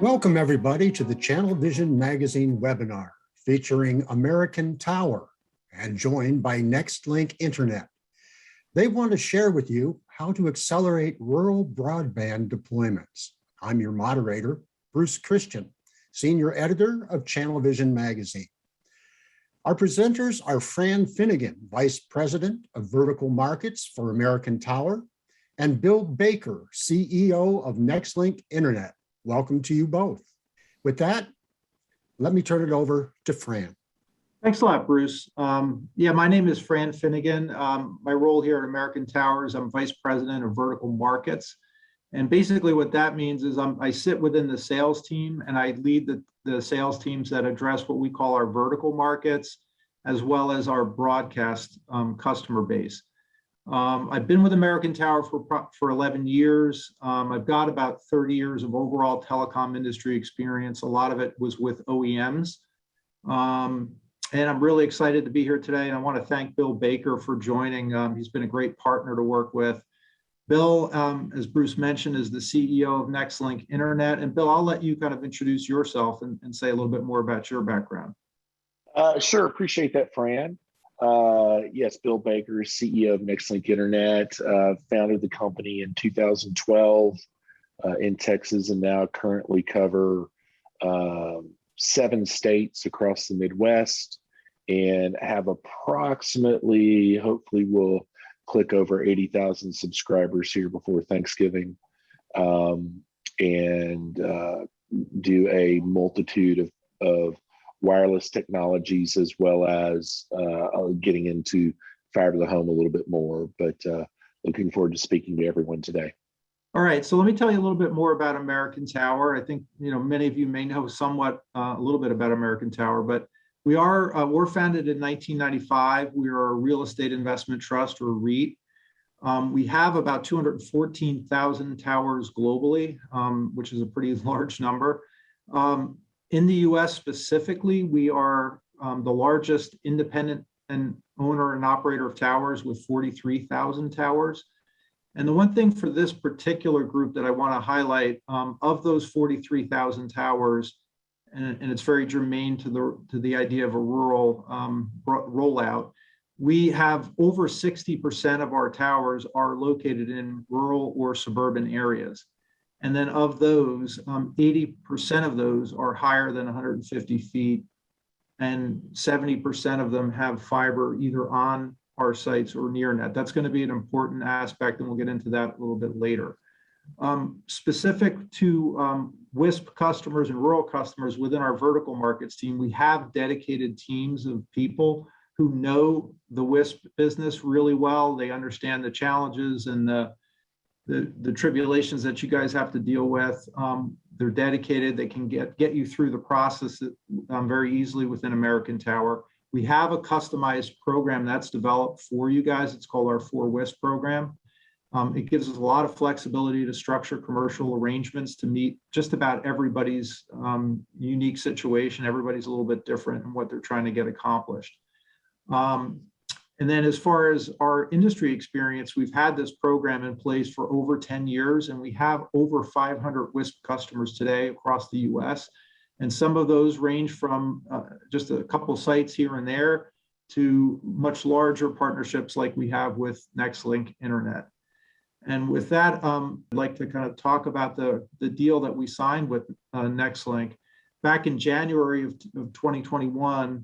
Welcome everybody to the Channel Vision Magazine webinar featuring American Tower and joined by Nextlink Internet. They want to share with you how to accelerate rural broadband deployments. I'm your moderator, Bruce Christian, Senior Editor of Channel Vision Magazine. Our presenters are Fran Finnegan, Vice President of Vertical Markets for American Tower, and Bill Baker, CEO of Nextlink Internet. Welcome to you both. With that, let me turn it over to Fran. Thanks a lot, Bruce. My name is Fran Finnegan. My role here at American Tower is I'm Vice President of Vertical Markets. And basically what that means is I sit within the sales team and I lead the sales teams that address what we call our vertical markets, as well as our broadcast customer base. I've been with American Tower for 11 years. I've got about 30 years of overall telecom industry experience. A lot of it was with OEMs. And I'm really excited to be here today. And I want to thank Bill Baker for joining. He's been a great partner to work with. Bill, as Bruce mentioned, is the CEO of Nextlink Internet. And Bill, I'll let you kind of introduce yourself and say a little bit more about your background. Sure, appreciate that, Fran. Yes, Bill Baker, CEO of Nextlink Internet, founded the company in 2012 in Texas and now currently cover 7 states across the Midwest and have approximately, hopefully we'll click over 80,000 subscribers here before Thanksgiving, and do a multitude of wireless technologies, as well as getting into fiber to the home a little bit more, but looking forward to speaking to everyone today. All right, so let me tell you a little bit more about American Tower. I think many of you may know somewhat a little bit about American Tower, but we're founded in 1995. We are a real estate investment trust, or REIT. We have about 214,000 towers globally, which is a pretty large number. In the U.S. specifically, we are the largest independent and owner and operator of towers with 43,000 towers. And the one thing for this particular group that I want to highlight, of those 43,000 towers, and it's very germane to the idea of a rural rollout, we have over 60% of our towers are located in rural or suburban areas. And then of those, 80% of those are higher than 150 feet, and 70% of them have fiber either on our sites or near net. That's going to be an important aspect, and we'll get into that a little bit later. Specific to WISP customers and rural customers within our vertical markets team, we have dedicated teams of people who know the WISP business really well. They understand the challenges and the tribulations that you guys have to deal with. They're dedicated. They can get you through the process very easily within American Tower. We have a customized program that's developed for you guys. It's called our 4WISP program. It gives us a lot of flexibility to structure commercial arrangements to meet just about everybody's unique situation. Everybody's a little bit different in what they're trying to get accomplished. And then as far as our industry experience, we've had this program in place for over 10 years, and we have over 500 WISP customers today across the U.S. And some of those range from just a couple sites here and there to much larger partnerships like we have with Nextlink Internet. And with that, I'd like to kind of talk about the deal that we signed with Nextlink. Back in January of 2021,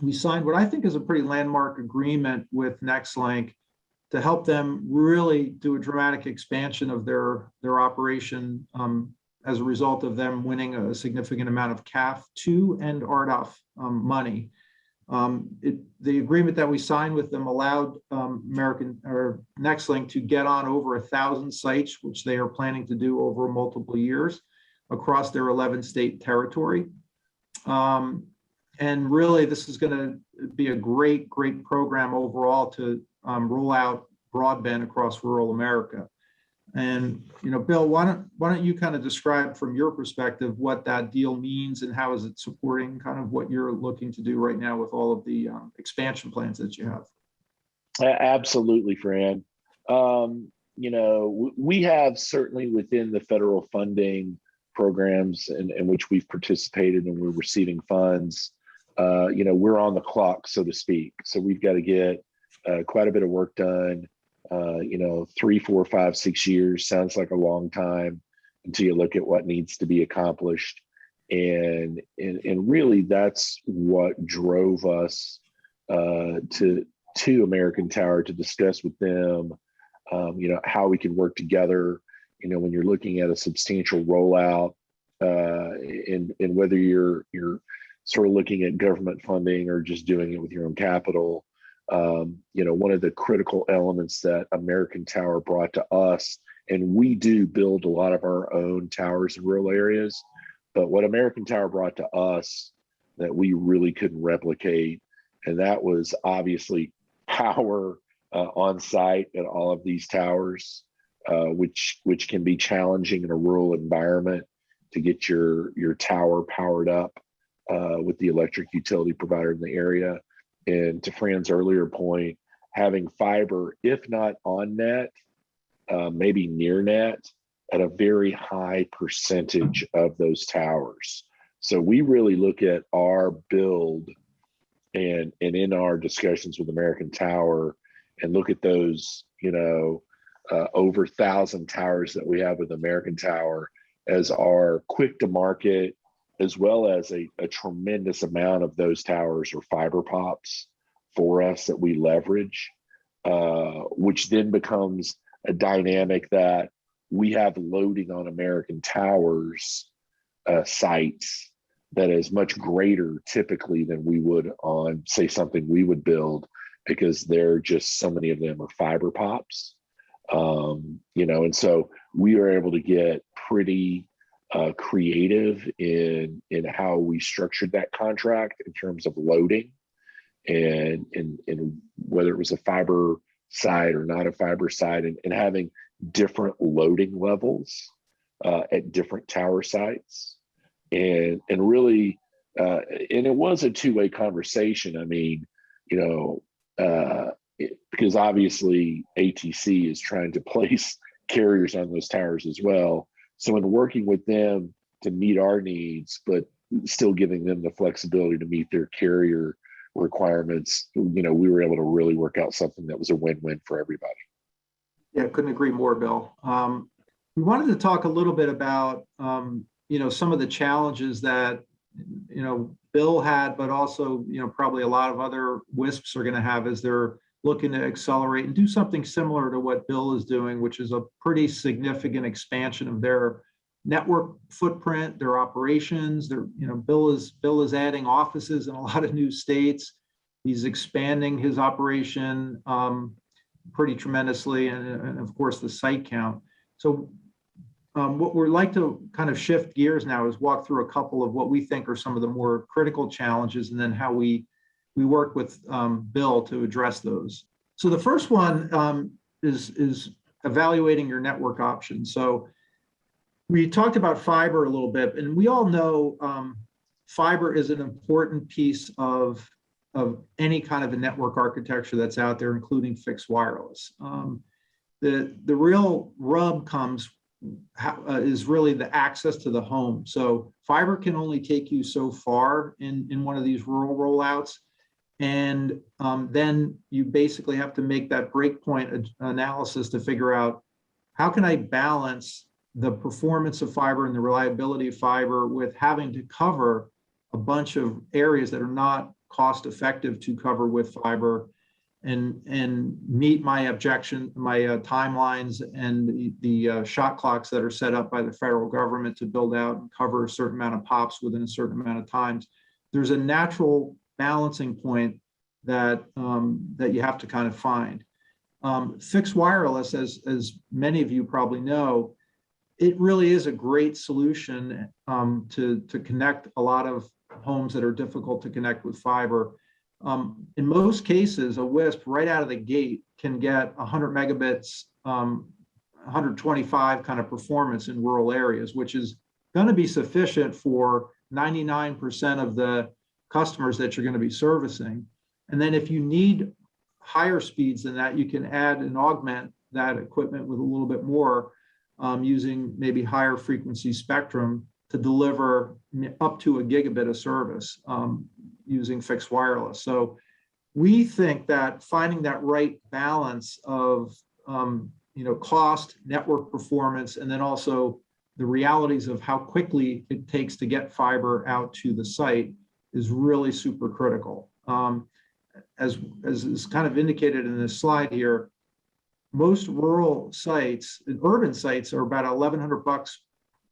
we signed what I think is a pretty landmark agreement with Nextlink to help them really do a dramatic expansion of their operation as a result of them winning a significant amount of CAF II and RDOF money. The agreement that we signed with them allowed Nextlink to get on over 1,000 sites, which they are planning to do over multiple years across their 11-state territory. And really, this is going to be a great program overall to roll out broadband across rural America. And Bill, why don't you kind of describe from your perspective what that deal means and how is it supporting kind of what you're looking to do right now with all of the expansion plans that you have? Absolutely, Fran. We have certainly within the federal funding programs in which we've participated and we're receiving funds, we're on the clock, so to speak. So we've got to get quite a bit of work done. 3, 4, 5, 6 years sounds like a long time until you look at what needs to be accomplished. And really that's what drove us to American Tower to discuss with them, how we can work together. When you're looking at a substantial rollout, and whether you're sort of looking at government funding or just doing it with your own capital, one of the critical elements that American Tower brought to us, and we do build a lot of our own towers in rural areas, but what American Tower brought to us that we really couldn't replicate, and that was obviously power on site at all of these towers, which can be challenging in a rural environment to get your tower powered up with the electric utility provider in the area. And to Fran's earlier point, having fiber, if not on net, maybe near net, at a very high percentage of those towers. So we really look at our build and in our discussions with American Tower and look at those, over 1,000 towers that we have with American Tower as our quick to market, as well as a tremendous amount of those towers are fiber pops for us that we leverage, which then becomes a dynamic that we have loading on American Tower's sites that is much greater typically than we would on, say, something we would build, because there are just so many of them are fiber pops. And so we are able to get pretty creative in how we structured that contract in terms of loading and whether it was a fiber side or not a fiber side, and having different loading levels at different tower sites. And really, and it was a two-way conversation. I mean, because obviously ATC is trying to place carriers on those towers as well. So in working with them to meet our needs, but still giving them the flexibility to meet their carrier requirements, we were able to really work out something that was a win-win for everybody. Yeah, couldn't agree more, Bill. We wanted to talk a little bit about, some of the challenges that, Bill had, but also, probably a lot of other WISPs are going to have as they're looking to accelerate and do something similar to what Bill is doing, which is a pretty significant expansion of their network footprint, their operations. Bill is adding offices in a lot of new states. He's expanding his operation pretty tremendously, and of course the site count. So what we'd like to kind of shift gears now is walk through a couple of what we think are some of the more critical challenges, and then how we work with Bill to address those. So the first one is evaluating your network options. So we talked about fiber a little bit, and we all know fiber is an important piece of any kind of a network architecture that's out there, including fixed wireless. The real rub is really the access to the home. So fiber can only take you so far in one of these rural rollouts. And then you basically have to make that breakpoint analysis to figure out, how can I balance the performance of fiber and the reliability of fiber with having to cover a bunch of areas that are not cost effective to cover with fiber, and meet my timelines and the shot clocks that are set up by the federal government to build out and cover a certain amount of pops within a certain amount of times. There's a natural balancing point that you have to kind of find. Fixed wireless, as many of you probably know, it really is a great solution to connect a lot of homes that are difficult to connect with fiber. In most cases, a WISP right out of the gate can get 100 megabits, 125 kind of performance in rural areas, which is going to be sufficient for 99% of the customers that you're going to be servicing. And then if you need higher speeds than that, you can add and augment that equipment with a little bit more. using maybe higher frequency spectrum to deliver up to a gigabit of service using fixed wireless. So we think that finding that right balance of cost, network performance, and then also the realities of how quickly it takes to get fiber out to the site is really super critical. As is kind of indicated in this slide here, most rural sites, urban sites, are about $1,100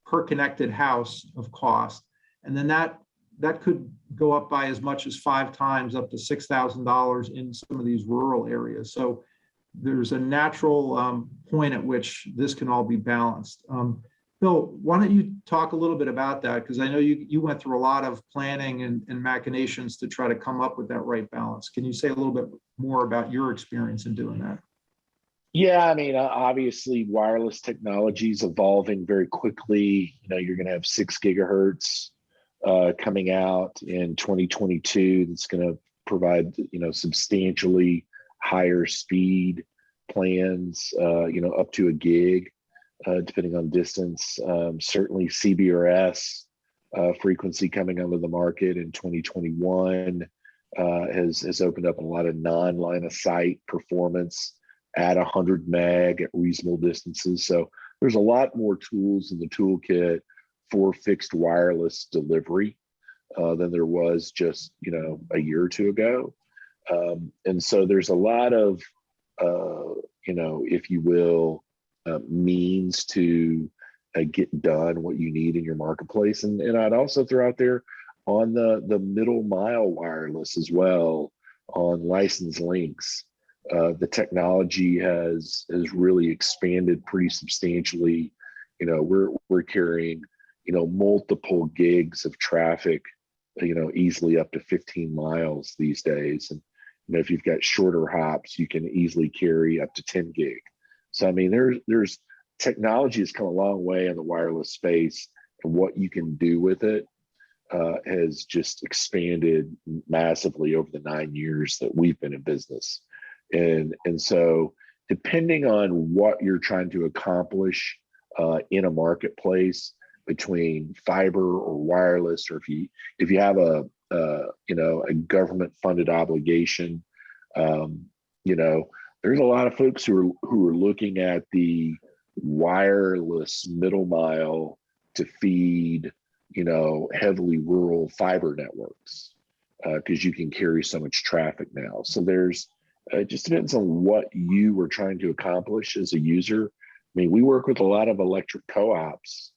per connected house of cost, and then that could go up by as much as 5 times, up to $6,000 in some of these rural areas. So there's a natural point at which this can all be balanced. Bill, why don't you talk a little bit about that? Because I know you went through a lot of planning and machinations to try to come up with that right balance. Can you say a little bit more about your experience in doing that? Yeah, I mean, obviously, wireless technology is evolving very quickly. You're going to have 6 gigahertz coming out in 2022. That's going to provide, substantially higher speed plans, up to a gig, depending on distance. Certainly, CBRS frequency coming onto the market in 2021 has opened up a lot of non-line of sight performance at 100 meg at reasonable distances. So there's a lot more tools in the toolkit for fixed wireless delivery than there was just a year or two ago. And so there's a lot of if you will, means to get done what you need in your marketplace. And I'd also throw out there on the middle mile wireless as well, on licensed links. The technology has really expanded pretty substantially. We're carrying multiple gigs of traffic, easily up to 15 miles these days. And if you've got shorter hops, you can easily carry up to 10 gig. So I mean, there's technology has come a long way in the wireless space, and what you can do with it has just expanded massively over the 9 years that we've been in business. And so depending on what you're trying to accomplish in a marketplace between fiber or wireless, or if you have a government funded obligation, there's a lot of folks who are looking at the wireless middle mile to feed heavily rural fiber networks because you can carry so much traffic now. So it just depends on what you were trying to accomplish as a user. I mean, we work with a lot of electric co-ops,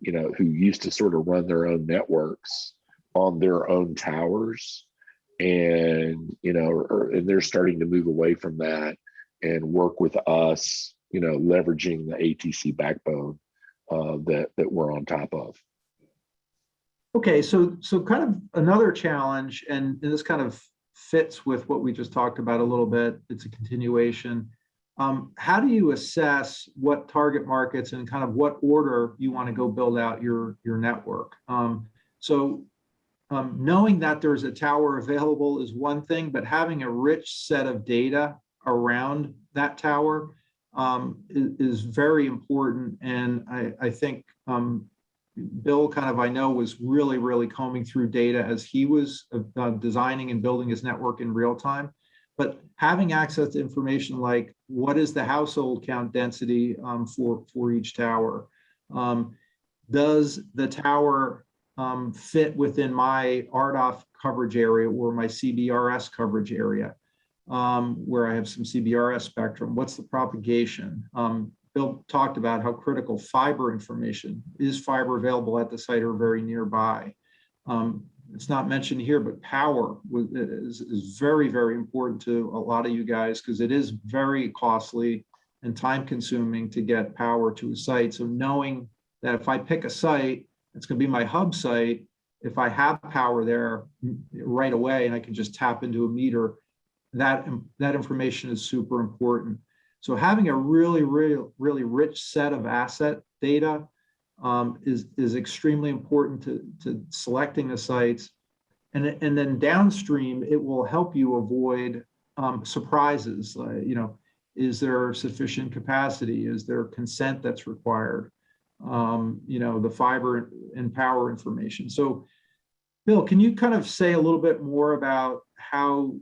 who used to sort of run their own networks on their own towers, and and they're starting to move away from that and work with us, leveraging the ATC backbone that we're on top of. Okay, so kind of another challenge, and this kind of fits with what we just talked about a little bit. It's a continuation. How do you assess what target markets and kind of what order you want to go build out your network? Knowing that there's a tower available is one thing, but having a rich set of data around that tower is very important. And I think Bill I know was really, really combing through data as he was designing and building his network in real time. But having access to information like what is the household count density for each tower? Does the tower fit within my RDOF coverage area or my CBRS coverage area, where I have some CBRS spectrum? What's the propagation? Bill talked about how critical fiber information is. Fiber available at the site or very nearby? It's not mentioned here, but power is very, very important to a lot of you guys because it is very costly and time consuming to get power to a site. So knowing that if I pick a site, it's going to be my hub site. If I have power there right away and I can just tap into a meter, that information is super important. So having a really, really, really rich set of asset data is extremely important to selecting the sites. And then downstream, it will help you avoid surprises. Is there sufficient capacity? Is there consent that's required? The fiber and power information. So, Bill, can you kind of say a little bit more about how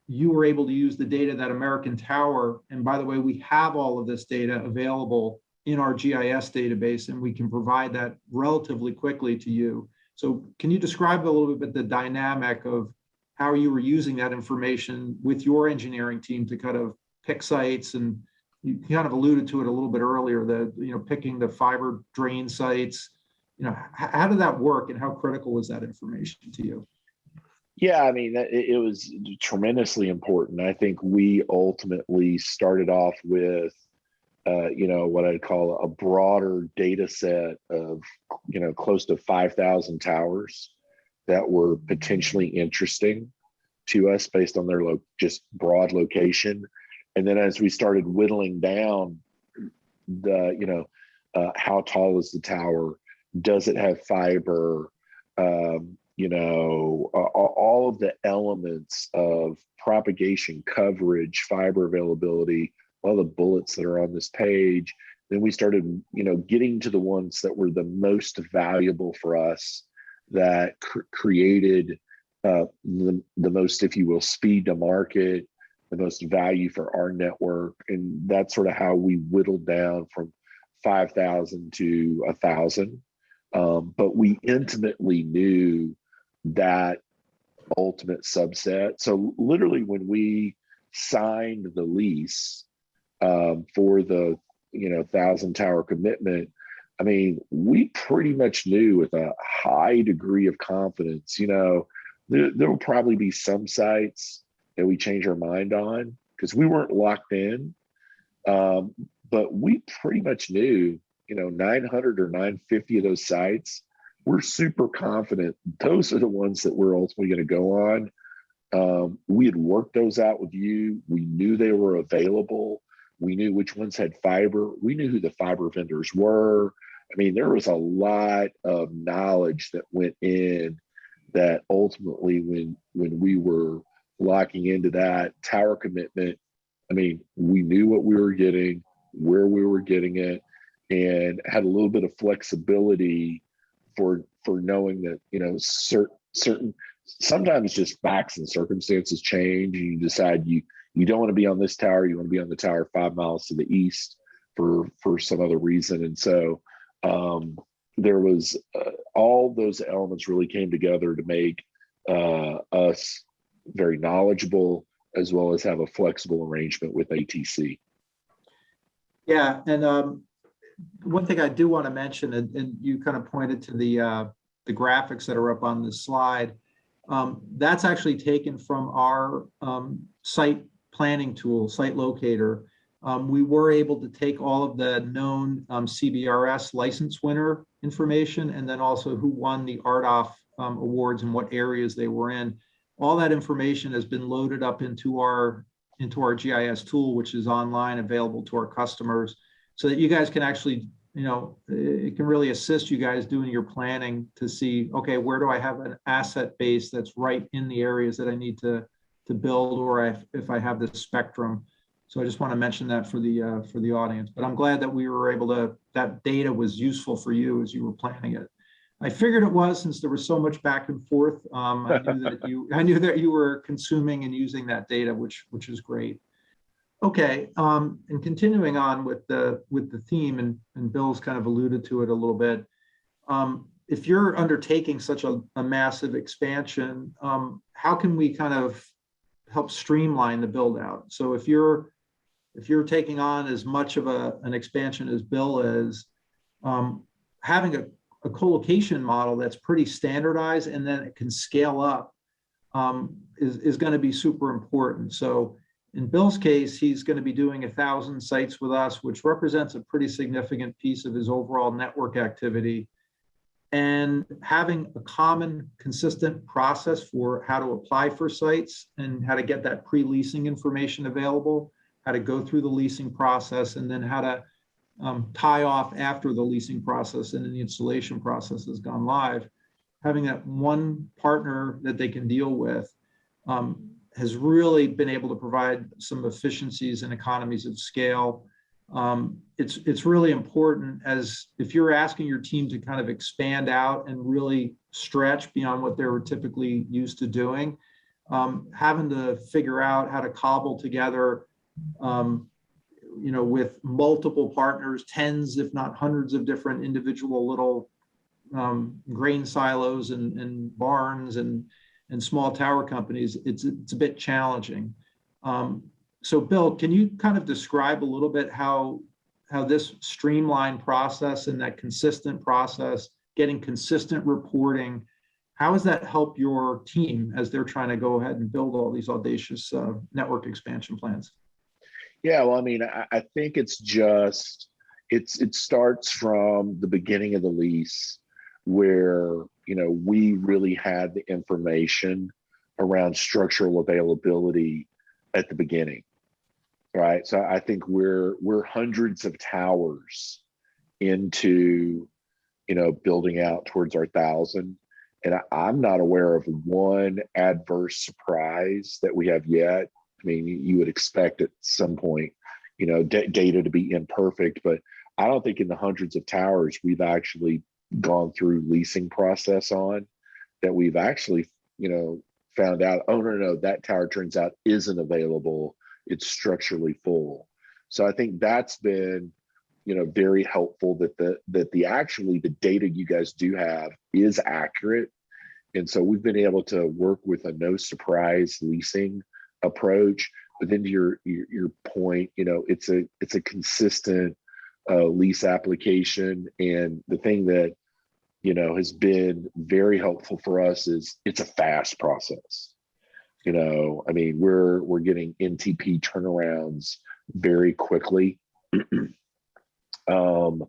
you were able to use the data that American Tower, and by the way, we have all of this data available in our GIS database, and we can provide that relatively quickly to you. So can you describe a little bit the dynamic of how you were using that information with your engineering team to kind of pick sites? And you kind of alluded to it a little bit earlier, that, picking the fiber drain sites. How did that work, and how critical was that information to you? Yeah, I mean, it was tremendously important. I think we ultimately started off with, what I'd call a broader data set of, close to 5,000 towers that were potentially interesting to us based on their just broad location. And then as we started whittling down how tall is the tower? Does it have fiber? All of the elements of propagation, coverage, fiber availability, all the bullets that are on this page. Then we started, getting to the ones that were the most valuable for us, that created the most, if you will, speed to market, the most value for our network. And that's sort of how we whittled down from 5,000 to 1,000. But we intimately knew that ultimate subset. So literally when we signed the lease for the 1,000 tower commitment, I mean, we pretty much knew with a high degree of confidence, there will probably be some sites that we change our mind on because we weren't locked in. But we pretty much knew, 900 or 950 of those sites, we're super confident those are the ones that we're ultimately going to go on. We had worked those out with you. We knew they were available. We knew which ones had fiber. We knew who the fiber vendors were. I mean, there was a lot of knowledge that went in that ultimately when we were locking into that tower commitment, I mean, we knew what we were getting, where we were getting it, and had a little bit of flexibility for knowing that, certain sometimes just facts and circumstances change, and you decide you don't want to be on this tower, you want to be on the tower 5 miles to the east for some other reason. And so there was all those elements really came together to make us very knowledgeable, as well as have a flexible arrangement with ATC. Yeah, and one thing I do want to mention, and you kind of pointed to the graphics that are up on this slide, that's actually taken from our site planning tool, Site Locator. We were able to take all of the known CBRS license winner information, and then also who won the RDOF awards and what areas they were in. All that information has been loaded up into our GIS tool, which is online, available to our customers, so that you guys can actually, it can really assist you guys doing your planning to see, okay, where do I have an asset base that's right in the areas that I need to build, or if I have this spectrum. So I just want to mention that for the audience. But I'm glad that we were able to, that data was useful for you as you were planning it. I figured it was, since there was so much back and forth. I knew that you were consuming and using that data, which is great. Okay, and continuing on with the theme, and Bill's kind of alluded to it a little bit. If you're undertaking such a massive expansion, how can we kind of help streamline the build out? So if you're taking on as much of an expansion as Bill is, having a colocation model that's pretty standardized and then it can scale up is going to be super important. So in Bill's case, he's going to be doing 1,000 sites with us, which represents a pretty significant piece of his overall network activity. And having a common, consistent process for how to apply for sites and how to get that pre-leasing information available, how to go through the leasing process, and then how to tie off after the leasing process and then the installation process has gone live. Having that one partner that they can deal with has really been able to provide some efficiencies and economies of scale. It's really important, as if you're asking your team to kind of expand out and really stretch beyond what they were typically used to doing, having to figure out how to cobble together, with multiple partners, tens, if not hundreds of different individual little grain silos and barns and small tower companies, it's a bit challenging. So Bill, can you kind of describe a little bit how this streamlined process and that consistent process, getting consistent reporting, how does that help your team as they're trying to go ahead and build all these audacious network expansion plans? Yeah, well, I mean, I think it starts from the beginning of the lease, where we really had the information around structural availability at the beginning, right? So I think we're hundreds of towers into building out towards our 1,000, and I'm not aware of one adverse surprise that we have yet. I mean, you would expect at some point, data to be imperfect, but I don't think in the hundreds of towers we've actually gone through leasing process on that we've actually, found out, oh, no, that tower turns out isn't available. It's structurally full. So I think that's been, very helpful that the data you guys do have is accurate. And so we've been able to work with a no surprise leasing approach. But then to your point, it's a consistent lease application. And the thing that has been very helpful for us is it's a fast process. I mean, we're getting NTP turnarounds very quickly. And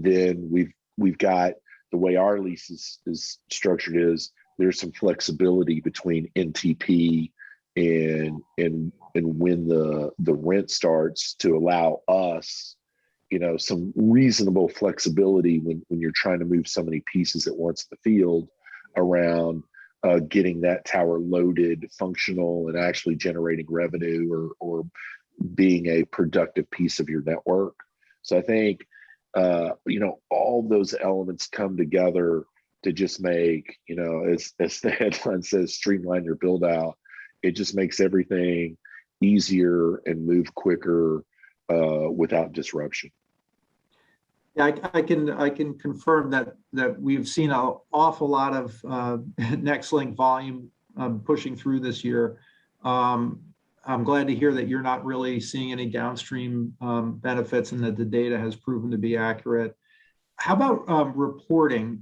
then we've got, the way our lease is structured is there's some flexibility between NTP and when the rent starts, to allow us, some reasonable flexibility when you're trying to move so many pieces at once in the field around getting that tower loaded, functional, and actually generating revenue or being a productive piece of your network. So I think, all those elements come together to just make, as the headline says, streamline your build out. It just makes everything easier and move quicker without disruption. Yeah, I can confirm that we've seen an awful lot of Nextlink volume pushing through this year. I'm glad to hear that you're not really seeing any downstream benefits, and that the data has proven to be accurate. How about reporting?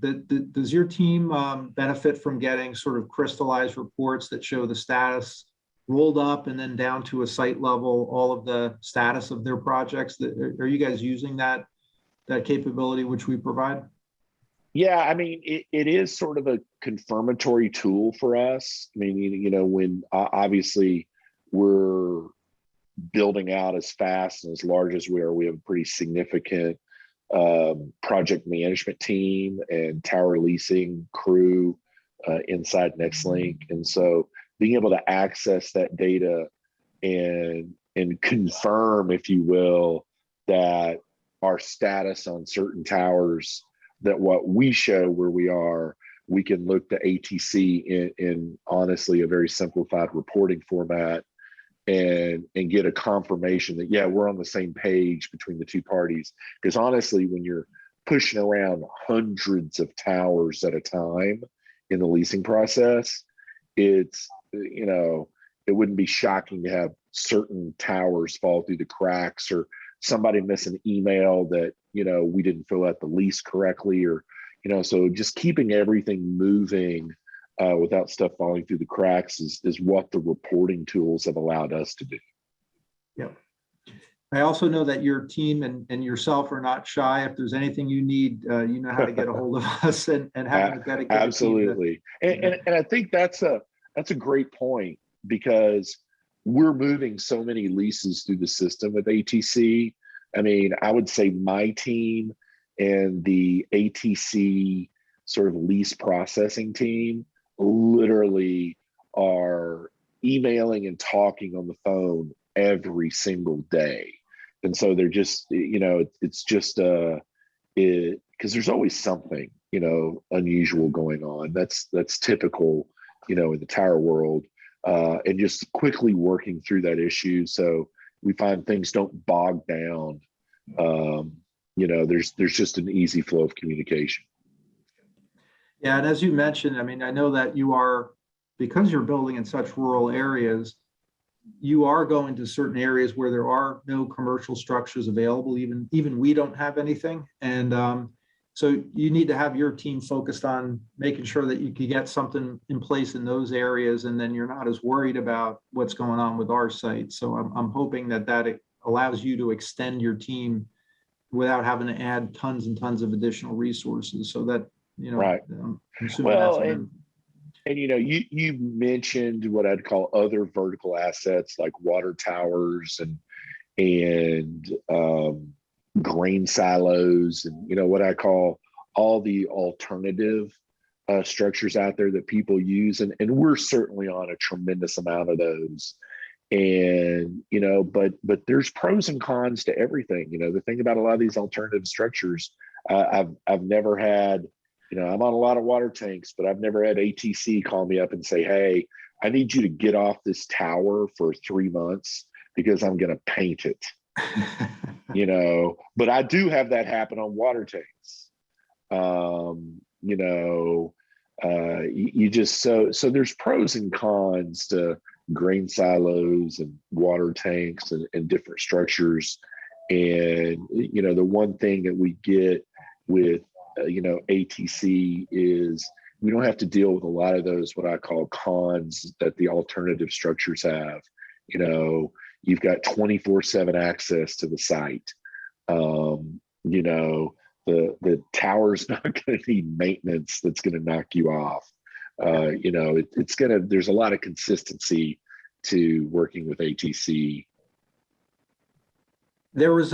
Does your team benefit from getting sort of crystallized reports that show the status rolled up and then down to a site level, all of the status of their projects? Are you guys using that capability which we provide? Yeah, I mean, it is sort of a confirmatory tool for us. I mean, when obviously we're building out as fast and as large as we are, we have a pretty significant project management team and tower leasing crew inside Nextlink. And so being able to access that data and confirm, if you will, that our status on certain towers, that what we show where we are, we can look to ATC in honestly a very simplified reporting format and get a confirmation that, yeah, we're on the same page between the two parties. Because honestly, when you're pushing around hundreds of towers at a time in the leasing process, it's, it wouldn't be shocking to have certain towers fall through the cracks, or somebody miss an email that, we didn't fill out the lease correctly, or, so just keeping everything moving without stuff falling through the cracks is what the reporting tools have allowed us to do. Yep. I also know that your team and yourself are not shy. If there's anything you need, you know how to get a hold of us, and having a dedicated absolutely. Team and I think that's a great point, because we're moving so many leases through the system with ATC. I mean, I would say my team and the ATC sort of lease processing team literally are emailing and talking on the phone every single day. And so they're just, it's just because there's always something, unusual going on. That's typical, in the tower world, and just quickly working through that issue. So we find things don't bog down. There's just an easy flow of communication. Yeah, and as you mentioned, I mean, I know that because you're building in such rural areas, you are going to certain areas where there are no commercial structures available. Even we don't have anything. And so you need to have your team focused on making sure that you can get something in place in those areas, and then you're not as worried about what's going on with our site. So I'm hoping that allows you to extend your team without having to add tons and tons of additional resources, so that, Right. Well, and you mentioned what I'd call other vertical assets like water towers and grain silos, and what I call all the alternative structures out there that people use, and we're certainly on a tremendous amount of those. And but there's pros and cons to everything. The thing about a lot of these alternative structures, I've never had, I'm on a lot of water tanks, but I've never had ATC call me up and say, hey, I need you to get off this tower for 3 months because I'm going to paint it. But I do have that happen on water tanks. You just, so there's pros and cons to grain silos and water tanks and different structures. And, the one thing that we get with, ATC is we don't have to deal with a lot of those, what I call cons that the alternative structures have. You've got 24/7 access to the site. The tower's not going to need maintenance that's going to knock you off. There's a lot of consistency to working with ATC. There was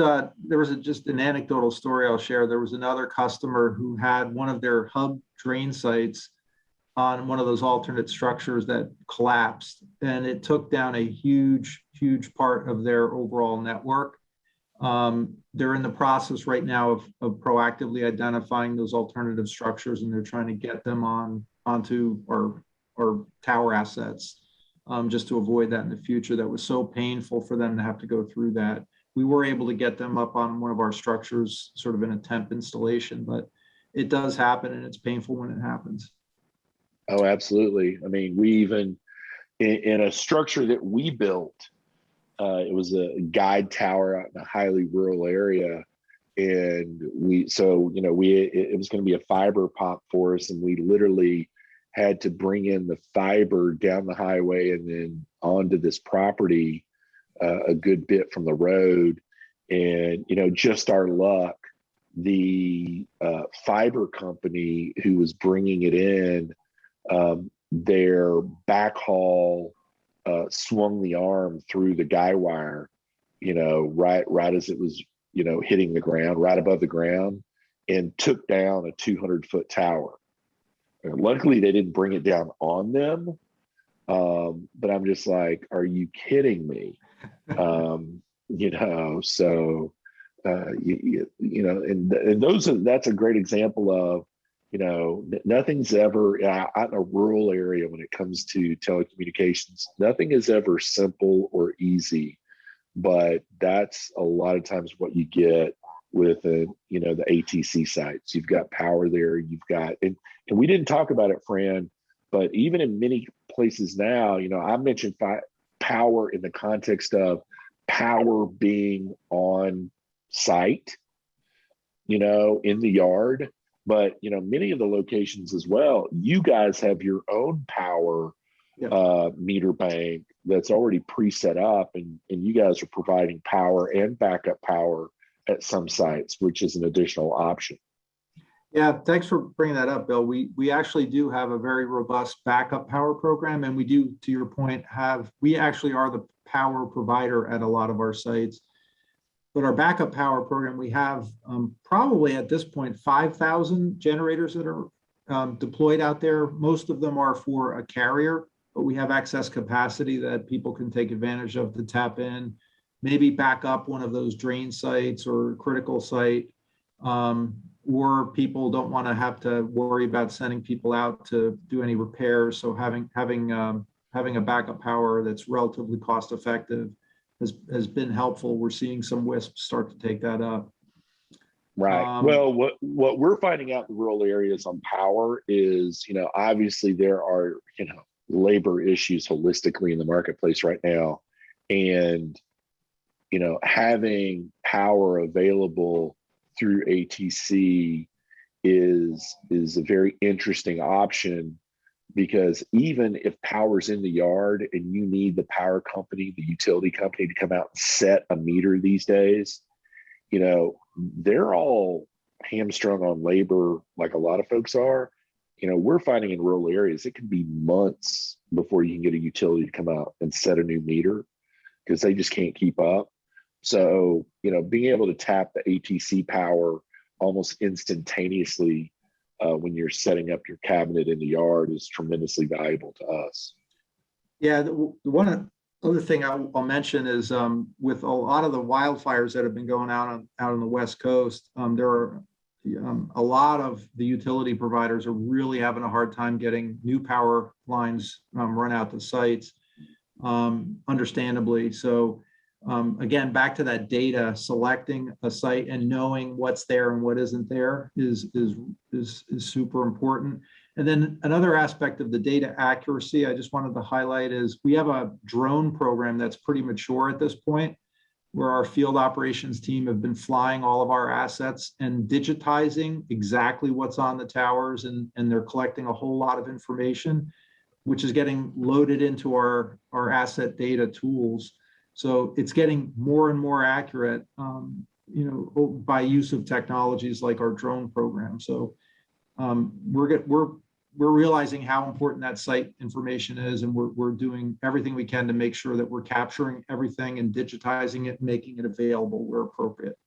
just an anecdotal story I'll share. There was another customer who had one of their hub drain sites on one of those alternate structures that collapsed, and it took down a huge part of their overall network. They're in the process right now of proactively identifying those alternative structures, and they're trying to get them onto our tower assets, just to avoid that in the future. That was so painful for them to have to go through that. We were able to get them up on one of our structures, sort of in a temp installation, but it does happen, and it's painful when it happens. Oh, absolutely. I mean, we even, in a structure that we built, it was a guide tower out in a highly rural area. And it was going to be a fiber pop for us. And we literally had to bring in the fiber down the highway and then onto this property, a good bit from the road. And, just our luck, the fiber company who was bringing it in, their backhaul swung the arm through the guy wire, right as it was, hitting the ground, right above the ground, and took down a 200-foot tower. And luckily, they didn't bring it down on them. But I'm just like, are you kidding me? That's a great example of, nothing's ever out in a rural area when it comes to telecommunications. Nothing is ever simple or easy, but that's a lot of times what you get with the ATC sites. You've got power there. You've got, and we didn't talk about it, Fran, but even in many places now, I mentioned power in the context of power being on site, in the yard. But, many of the locations as well, you guys have your own power meter bank that's already pre-set up, and you guys are providing power and backup power at some sites, which is an additional option. Yeah, thanks for bringing that up, Bill. We actually do have a very robust backup power program, and we do, to your point, we actually are the power provider at a lot of our sites. But our backup power program, we have probably at this point 5,000 generators that are deployed out there. Most of them are for a carrier, but we have excess capacity that people can take advantage of to tap in, maybe back up one of those drain sites or critical site, or people don't want to have to worry about sending people out to do any repairs. So having a backup power that's relatively cost effective has been helpful. We're seeing some WISPs start to take that up. Right. Well, what we're finding out in rural areas on power is, obviously there are, labor issues holistically in the marketplace right now. And, having power available through ATC is a very interesting option, because even if power's in the yard and you need the power company, the utility company to come out and set a meter these days, they're all hamstrung on labor like a lot of folks are. We're finding in rural areas, it can be months before you can get a utility to come out and set a new meter because they just can't keep up. So, being able to tap the ATC power almost instantaneously when you're setting up your cabinet in the yard is tremendously valuable to us. Yeah, the one other thing I'll mention is with a lot of the wildfires that have been going out on the West Coast, there are a lot of the utility providers are really having a hard time getting new power lines run out to sites, understandably. So again, back to that data, selecting a site and knowing what's there and what isn't there is super important. And then another aspect of the data accuracy I just wanted to highlight is we have a drone program that's pretty mature at this point, where our field operations team have been flying all of our assets and digitizing exactly what's on the towers, and they're collecting a whole lot of information, which is getting loaded into our asset data tools. So it's getting more and more accurate, by use of technologies like our drone program. So we're realizing how important that site information is, and we're doing everything we can to make sure that we're capturing everything and digitizing it, making it available where appropriate.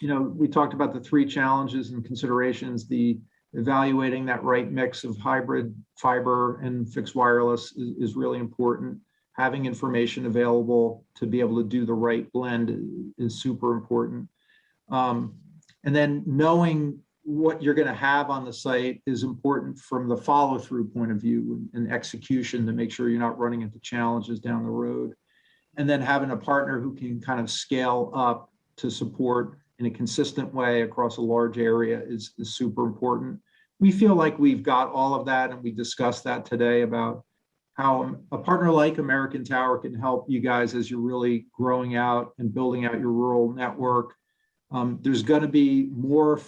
We talked about the 3 challenges and considerations. The evaluating that right mix of hybrid fiber and fixed wireless is really important. Having information available to be able to do the right blend is super important. And then knowing what you're going to have on the site is important from the follow-through point of view and execution to make sure you're not running into challenges down the road. And then having a partner who can kind of scale up to support in a consistent way across a large area is super important. We feel like we've got all of that, and we discussed that today about how a partner like American Tower can help you guys as you're really growing out and building out your rural network. There's going to be more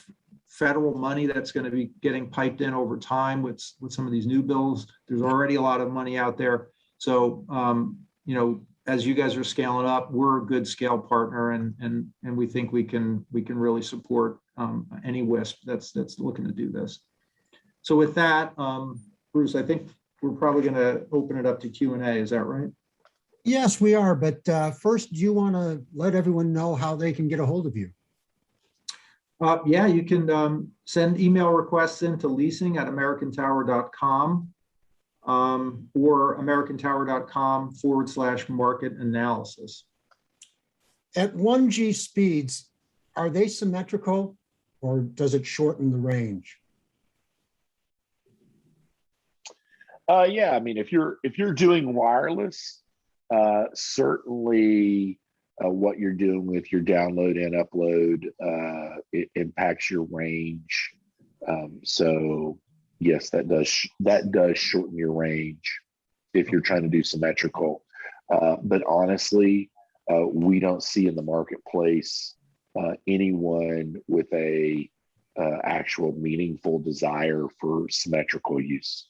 federal money that's going to be getting piped in over time with some of these new bills. There's already a lot of money out there. So, as you guys are scaling up, we're a good scale partner, and we think we can really support any WISP that's looking to do this. So with that, Bruce, I think we're probably going to open it up to Q&A. Is that right? Yes, we are. But first, do you want to let everyone know how they can get a hold of you? Yeah, you can send email requests into leasing@americantower.com or americantower.com/market analysis. At 1G speeds, are they symmetrical, or does it shorten the range? Yeah, I mean, if you're doing wireless, certainly what you're doing with your download and upload, it impacts your range. So yes, that does shorten your range if you're trying to do symmetrical. But honestly, we don't see in the marketplace anyone with a actual meaningful desire for symmetrical use.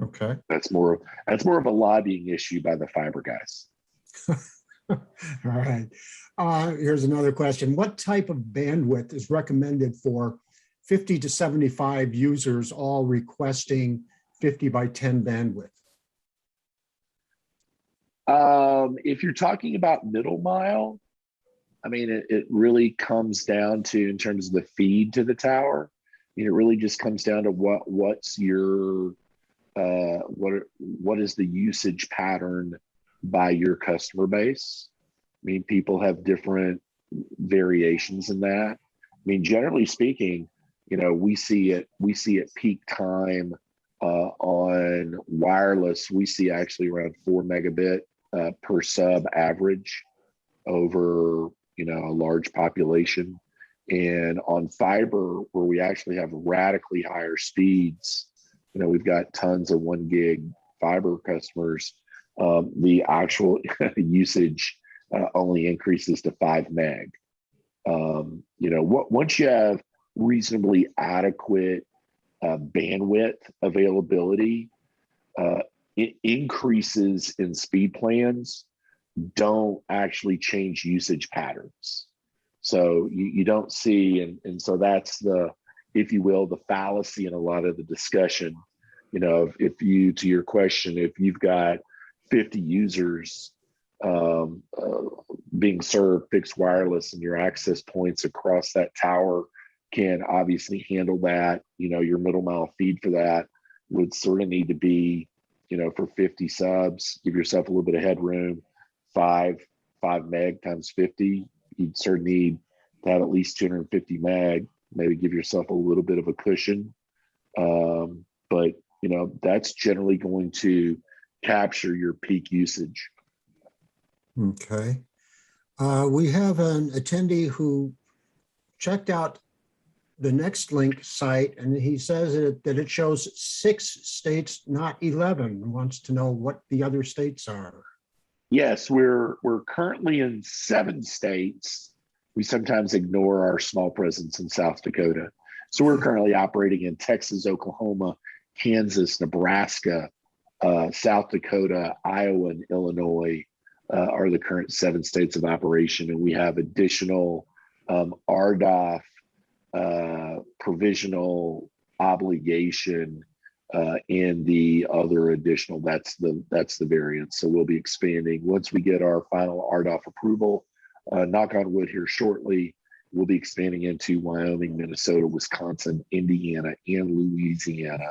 Okay. That's more of a lobbying issue by the fiber guys. All right. Here's another question. What type of bandwidth is recommended for 50 to 75 users all requesting 50 by 10 bandwidth? If you're talking about middle mile, I mean, it really comes down to, in terms of the feed to the tower, it really just comes down to what's your what is the usage pattern by your customer base? I mean, people have different variations in that. I mean, generally speaking, we see it peak time on wireless. We see actually around 4 megabit per sub average over a large population. And on fiber, where we actually have radically higher speeds, we've got tons of 1 gig fiber customers. The actual usage only increases to 5 meg. Once you have reasonably adequate bandwidth availability, increases in speed plans don't actually change usage patterns. So you don't see, and so that's the, if you will, the fallacy in a lot of the discussion. If you, to your question, if you've got 50 users being served fixed wireless and your access points across that tower can obviously handle that, your middle mile feed for that would sort of need to be, for 50 subs, give yourself a little bit of headroom, 5 meg times 50, you'd sort of need to have at least 250 meg, maybe give yourself a little bit of a cushion. But, that's generally going to capture your peak usage. Okay. We have an attendee who checked out the Nextlink site, and he says that it shows 6 states, not 11. Wants to know what the other states are. Yes, we're currently in 7 states. We sometimes ignore our small presence in South Dakota. So we're currently operating in Texas, Oklahoma, Kansas, Nebraska, South Dakota, Iowa, and Illinois are the current 7 states of operation. And we have additional RDOF provisional obligation in the other additional, that's the variance. So we'll be expanding once we get our final RDOF approval, knock on wood here shortly. We'll be expanding into Wyoming, Minnesota, Wisconsin, Indiana, and Louisiana.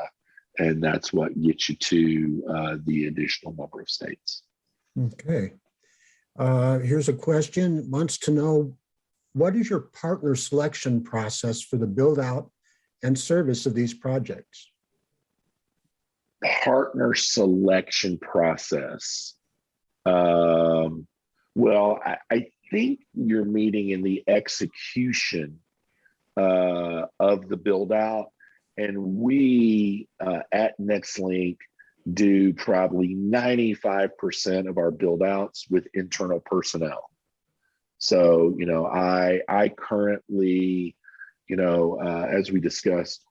And that's what gets you to the additional number of states. Okay. Here's a question, wants to know, what is your partner selection process for the build out and service of these projects? Partner selection process. Well, I think you're meaning in the execution of the build out. And we at Nextlink do probably 95% of our build outs with internal personnel. So, I currently, as we discussed,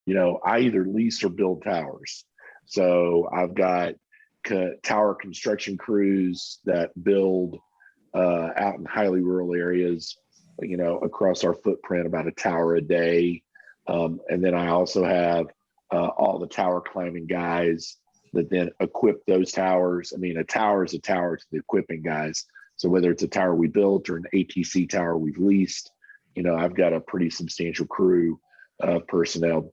I either lease or build towers. So I've got tower construction crews that build out in highly rural areas, across our footprint, about a tower a day. And then I also have all the tower climbing guys that then equip those towers. I mean, a tower is a tower to the equipping guys. So whether it's a tower we built or an ATC tower we've leased, I've got a pretty substantial crew of personnel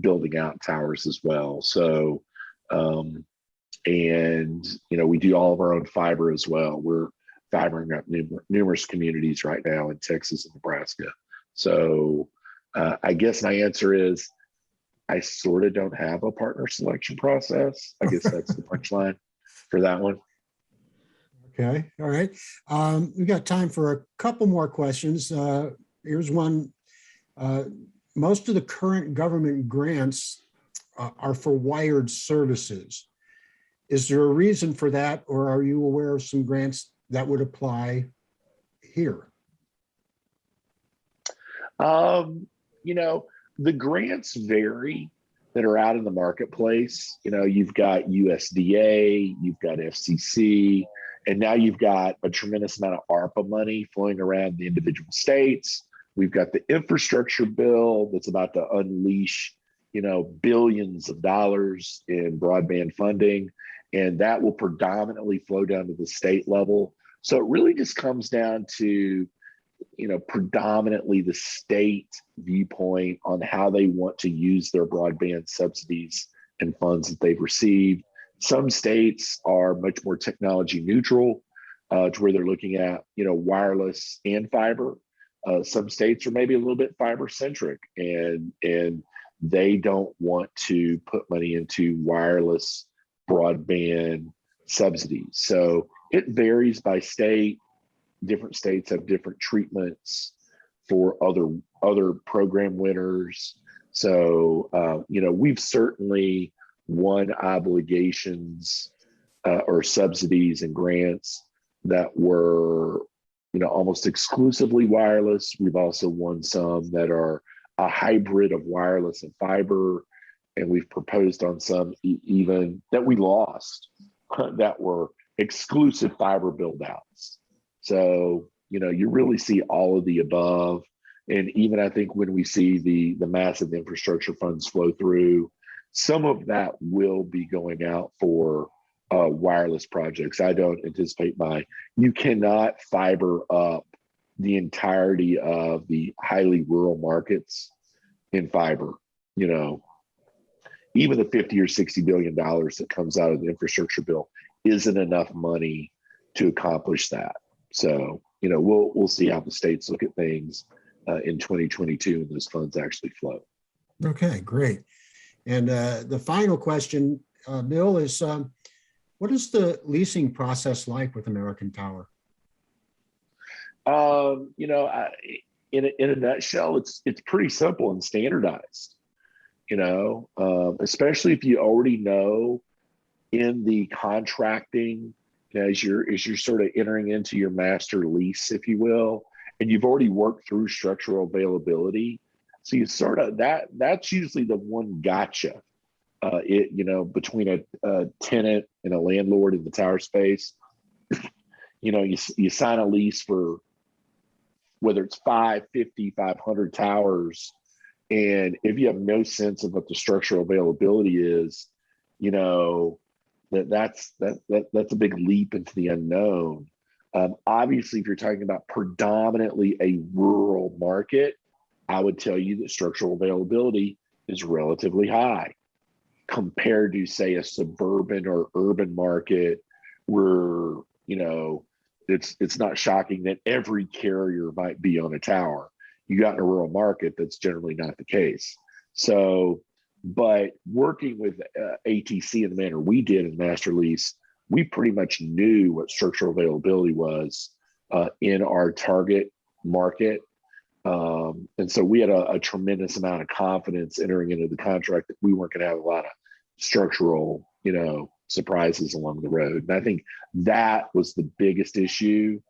building out towers as well. So, and we do all of our own fiber as well. We're fibering up numerous communities right now in Texas and Nebraska. So I guess my answer is I sort of don't have a partner selection process. I guess that's the punchline for that one. Okay, all right. We've got time for a couple more questions. Here's one. Most of the current government grants are for wired services. Is there a reason for that, or are you aware of some grants that would apply here? The grants vary that are out in the marketplace. You've got USDA, you've got FCC, and now you've got a tremendous amount of ARPA money flowing around the individual states. We've got the infrastructure bill that's about to unleash, billions of dollars in broadband funding, and that will predominantly flow down to the state level. So it really just comes down to, predominantly the state viewpoint on how they want to use their broadband subsidies and funds that they've received. Some states are much more technology neutral, to where they're looking at, wireless and fiber. Some states are maybe a little bit fiber centric, and they don't want to put money into wireless broadband subsidies. So it varies by state. Different states have different treatments for other program winners. So we've certainly won obligations or subsidies and grants that were almost exclusively wireless. We've also won some that are a hybrid of wireless and fiber, and we've proposed on some even that we lost that were exclusive fiber build outs. So you really see all of the above. And even I think when we see the massive infrastructure funds flow through, some of that will be going out for wireless projects. I don't anticipate you cannot fiber up the entirety of the highly rural markets in fiber. Even the 50 or $60 billion that comes out of the infrastructure bill isn't enough money to accomplish that. So, we'll see how the states look at things in 2022 and those funds actually flow. Okay, great. And the final question, Bill, is what is the leasing process like with American Tower? In a nutshell, it's pretty simple and standardized. Especially if you already know in the contracting, as you're sort of entering into your master lease, if you will, and you've already worked through structural availability. So you sort of that's usually the one gotcha. Between a tenant and a landlord in the tower space, you sign a lease for whether it's 5, 50, 500 towers. And if you have no sense of what the structural availability is, that's a big leap into the unknown. Obviously, if you're talking about predominantly a rural market, I would tell you that structural availability is relatively high compared to, say, a suburban or urban market where, it's not shocking that every carrier might be on a tower. You got in a rural market, that's generally not the case. So, but working with ATC in the manner we did in master lease, we pretty much knew what structural availability was in our target market. And so we had a tremendous amount of confidence entering into the contract that we weren't going to have a lot of structural, surprises along the road. And I think that was the biggest issue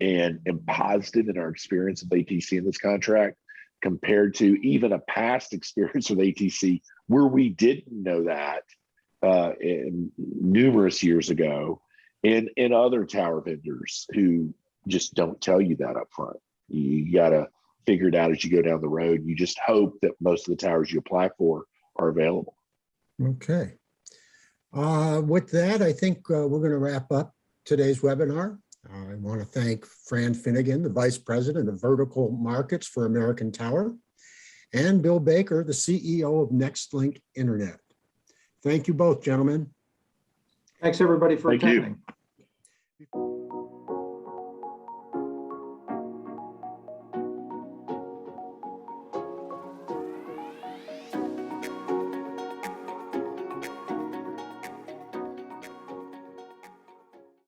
and positive in our experience with ATC in this contract compared to even a past experience with ATC where we didn't know that numerous years ago, and other tower vendors who just don't tell you that up front. You got to figure it out as you go down the road. You just hope that most of the towers you apply for are available. Okay. With that, I think we're going to wrap up today's webinar. I want to thank Fran Finnegan, the Vice President of Vertical Markets for American Tower, and Bill Baker, the CEO of Nextlink Internet. Thank you both, gentlemen. Thanks, everybody, for attending.